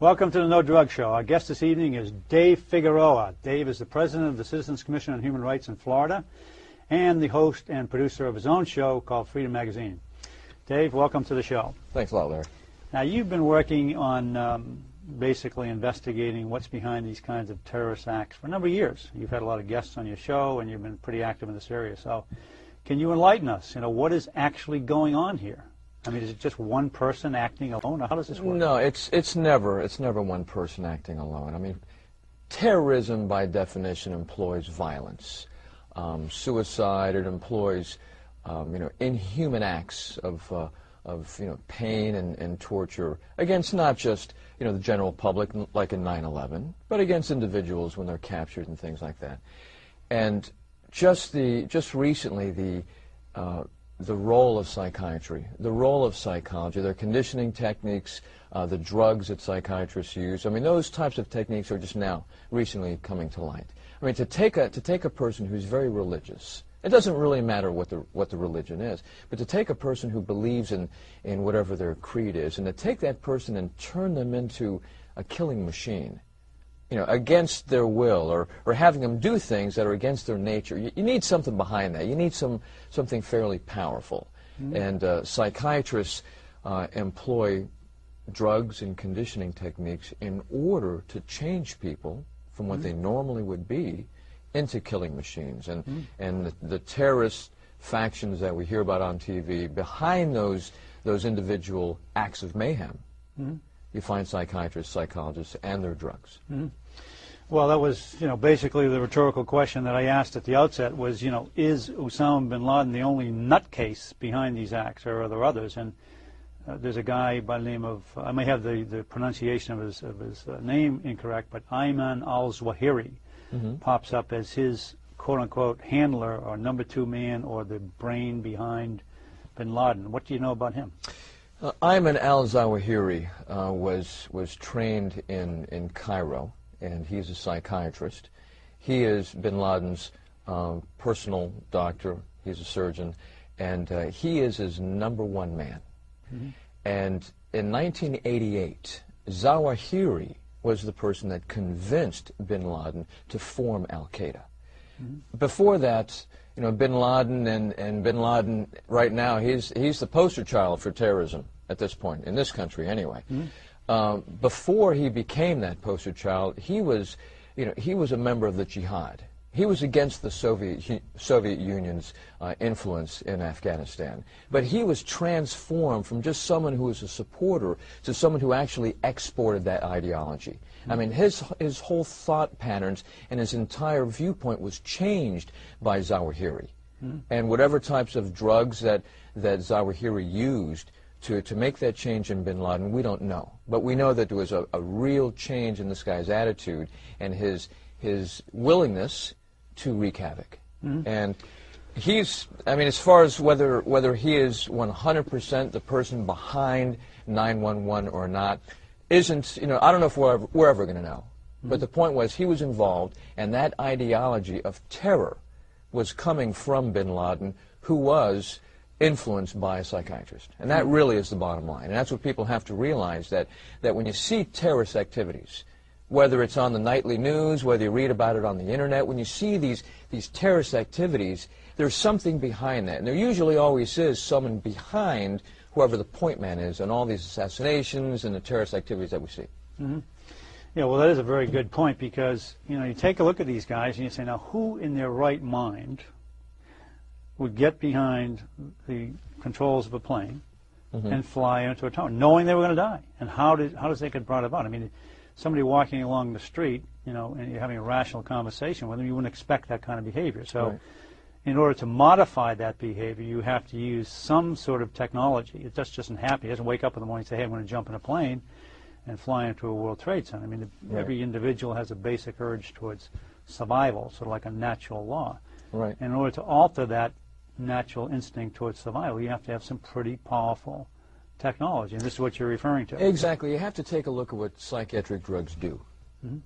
Welcome to the No Drug Show. Our guest this evening is Dave Figueroa. Dave is the president of the Citizens Commission on Human Rights in Florida and the host and producer of his own show called Freedom Magazine. Dave, welcome to the show. Thanks a lot, Larry. Now, you've been working on basically investigating what's behind these kinds of terrorist acts for a number of years. You've had a lot of guests on your show, and you've been pretty active in this area. So can you enlighten us? What is actually going on here? I mean, is it just one person acting alone, or how does this work? No, it's never one person acting alone. I mean, terrorism by definition employs violence, suicide. It employs inhuman acts of pain and torture against not just the general public like in 9/11, but against individuals when they're captured and things like that. And just recently the role of psychiatry, the role of psychology, their conditioning techniques, the drugs that psychiatrists use. I mean, those types of techniques are just now recently coming to light. I mean, to take a person who's very religious, it doesn't really matter what the religion is, but to take a person who believes in whatever their creed is, and to take that person and turn them into a killing machine, against their will, or having them do things that are against their nature. You need something behind that. You need something fairly powerful. Mm-hmm. And psychiatrists employ drugs and conditioning techniques in order to change people from what they normally would be into killing machines. And the terrorist factions that we hear about on TV, behind those individual acts of mayhem, you find psychiatrists, psychologists, and their drugs. Well, that was, basically the rhetorical question that I asked at the outset was, is Osama bin Laden the only nutcase behind these acts, or are there others? And there's a guy by the name of, I may have the pronunciation of his name incorrect, but Ayman al-Zawahiri pops up as his quote-unquote handler or number two man or the brain behind bin Laden. What do you know about him? Ayman al-Zawahiri was trained in Cairo, and he's a psychiatrist. He is bin Laden's personal doctor. He's a surgeon, and he is his number one man. And in 1988, Zawahiri was the person that convinced bin Laden to form Al-Qaeda. Before that, bin Laden and bin Laden right now, he's the poster child for terrorism at this point, in this country anyway. Before he became that poster child, he was a member of the jihad. He was against the Soviet Union's influence in Afghanistan. But he was transformed from just someone who was a supporter to someone who actually exported that ideology. I mean, his whole thought patterns and his entire viewpoint was changed by Zawahiri. And whatever types of drugs that Zawahiri used to make that change in bin Laden, we don't know. But we know that there was a real change in this guy's attitude and his willingness to wreak havoc. And as far as whether he is 100% the person behind 9/11 or not, I don't know if we're ever going to know. But the point was, he was involved, and that ideology of terror was coming from bin Laden, who was influenced by a psychiatrist. And that really is the bottom line. And that's what people have to realize, that when you see terrorist activities, whether it's on the nightly news, whether you read about it on the internet, when you see these terrorist activities, there's something behind that. And there usually always is someone behind whoever the point man is on all these assassinations and the terrorist activities that we see. Yeah, well, that is a very good point, because, you take a look at these guys and you say, now, who in their right mind would get behind the controls of a plane and fly into a tower, knowing they were going to die? And how does they get brought about? I mean, somebody walking along the street, and you're having a rational conversation with them, you wouldn't expect that kind of behavior. So in order to modify that behavior, you have to use some sort of technology. It just doesn't happen. He doesn't wake up in the morning and say, hey, I'm going to jump in a plane and fly into a World Trade Center. I mean, every individual has a basic urge towards survival, sort of like a natural law. In order to alter that natural instinct towards survival, you have to have some pretty powerful technology, and this is what you're referring to. Exactly. You have to take a look at what psychiatric drugs do.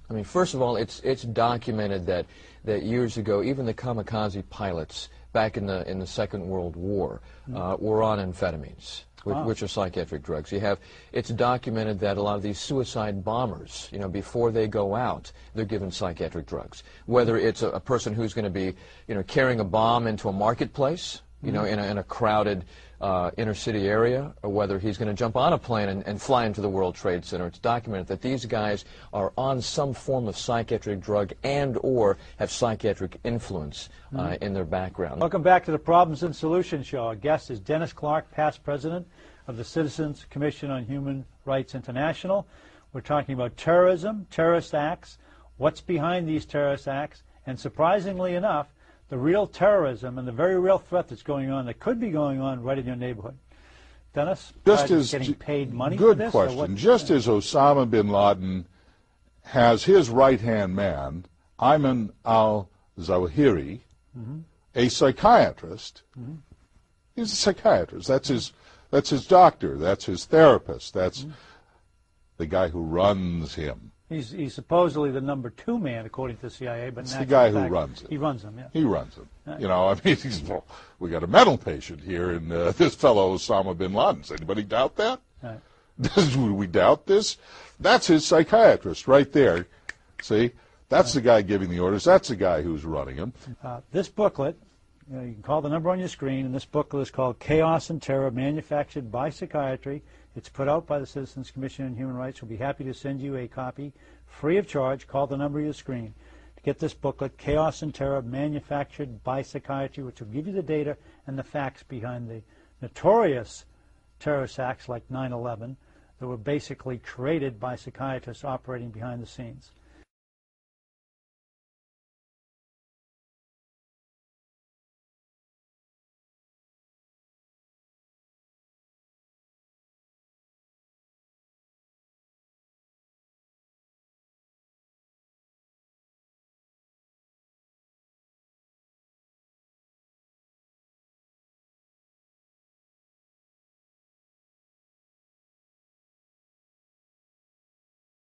I mean, first of all, it's documented that years ago, even the kamikaze pilots back in the Second World War were on amphetamines. which are psychiatric drugs. It's documented that a lot of these suicide bombers, before they go out, they're given psychiatric drugs. Whether it's a person who's going to be, carrying a bomb into a marketplace, in a crowded inner city area, or whether he's going to jump on a plane and fly into the World Trade Center. It's documented that these guys are on some form of psychiatric drug and or have psychiatric influence in their background. Welcome back to the Problems and Solutions Show. Our guest is Dennis Clark, past president of the Citizens Commission on Human Rights International. We're talking about terrorism, terrorist acts, what's behind these terrorist acts, and surprisingly enough, the real terrorism and the very real threat that's going on, that could be going on right in your neighborhood. Dennis, getting paid money for this? Good question. Just as Osama bin Laden has his right-hand man, Ayman al-Zawahiri, a psychiatrist, he's a psychiatrist. That's his doctor. That's his therapist. That's the guy who runs him. He's supposedly the number 2 man, according to the CIA, but it's the guy who runs it. He runs them, yeah. He runs them. We got a mental patient here in this fellow Osama bin Laden. Does anybody doubt that? Right. Do we doubt this? That's his psychiatrist right there. See? That's the guy giving the orders. That's the guy who's running him. This booklet, you can call the number on your screen, and this booklet is called Chaos and Terror, Manufactured by Psychiatry. It's put out by the Citizens Commission on Human Rights. We'll be happy to send you a copy free of charge. Call the number on your screen to get this booklet, Chaos and Terror, Manufactured by Psychiatry, which will give you the data and the facts behind the notorious terrorist acts like 9/11 that were basically created by psychiatrists operating behind the scenes.